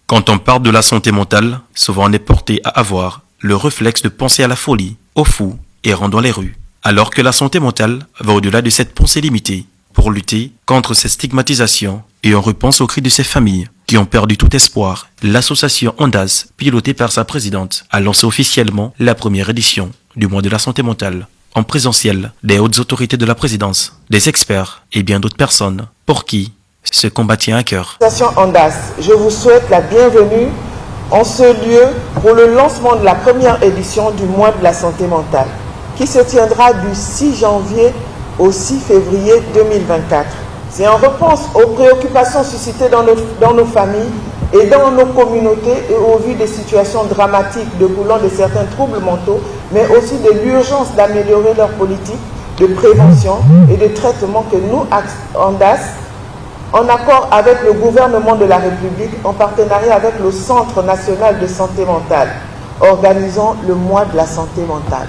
Quand on parle de la santé mentale, souvent on est porté à avoir le réflexe de penser à la folie, aux fous errant dans les rues. Alors que la santé mentale va au-delà de cette pensée limitée. Pour lutter contre cette stigmatisation, et on repense aux cris de ces familles qui ont perdu tout espoir, l'association Ondas, pilotée par sa présidente, a lancé officiellement la première édition du mois de la santé mentale. En présentiel, des hautes autorités de la présidence, des experts et bien d'autres personnes pour qui ce combat tient à cœur. L'association Ondas, je vous souhaite la bienvenue en ce lieu pour le lancement de la première édition du mois de la santé mentale, qui se tiendra du 6 janvier au 6 février 2024. C'est en réponse aux préoccupations suscitées dans nos familles et dans nos communautés et au vu des situations dramatiques découlant de certains troubles mentaux, mais aussi de l'urgence d'améliorer leur politique de prévention et de traitement que nous, Ondas, en accord avec le gouvernement de la République, en partenariat avec le Centre national de santé mentale, organisons le mois de la santé mentale.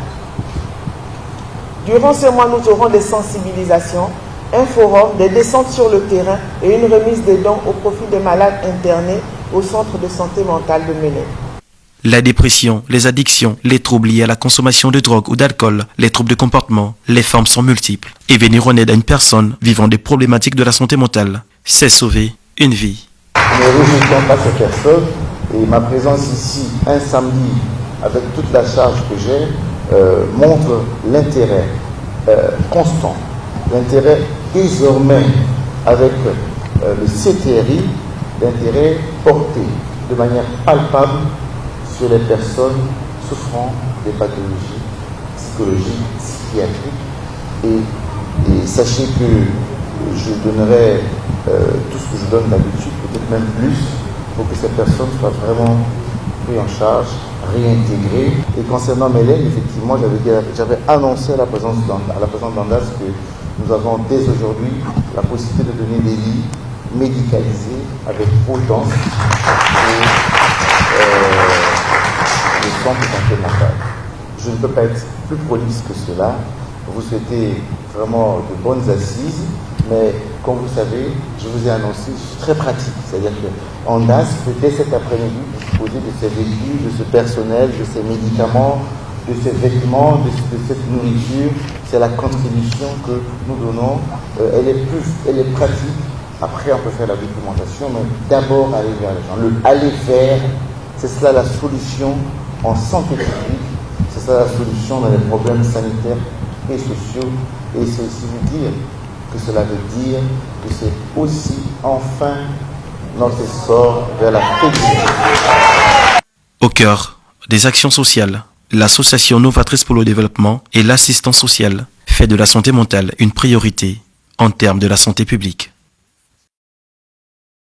Durant ce mois, nous aurons des sensibilisations, un forum, des descentes sur le terrain et une remise des dons au profit des malades internés au centre de santé mentale de Ménel. La dépression, les addictions, les troubles liés à la consommation de drogue ou d'alcool, les troubles de comportement, les formes sont multiples. Et venir en aide à une personne vivant des problématiques de la santé mentale, c'est sauver une vie. Ne rejetons pas ces personnes et ma présence ici un samedi avec toute la charge que j'ai montre l'intérêt constant, l'intérêt désormais avec le CTRI, l'intérêt porté de manière palpable sur les personnes souffrant des pathologies psychologiques, psychiatriques. Et sachez que je donnerai tout ce que je donne d'habitude, peut-être même plus, pour que ces personnes soient vraiment prises en charge, réintégrées. Et concernant Mélène, effectivement, j'avais annoncé à la présidente d'Ondas que nous avons dès aujourd'hui la possibilité de donner des lits médicalisés avec autant le centre de santé mentale. Je ne peux pas être plus prolixe que cela. Vous souhaitez vraiment de bonnes assises, mais comme vous savez, je vous ai annoncé, je suis très pratique. C'est-à-dire que Ondas peut dès cet après-midi disposer de ces véhicules, de ce personnel, de ces médicaments, de ces vêtements, de cette nourriture. C'est la contribution que nous donnons. Elle est pratique. Après, on peut faire la documentation, mais d'abord aller vers les gens. Aller vers, c'est cela la solution en santé publique, c'est ça la solution dans les problèmes sanitaires et sociaux. Et c'est aussi vous dire que cela veut dire que c'est aussi enfin notre essor vers la félicité. Au cœur des actions sociales, l'association novatrice pour le développement et l'assistance sociale fait de la santé mentale une priorité en termes de la santé publique.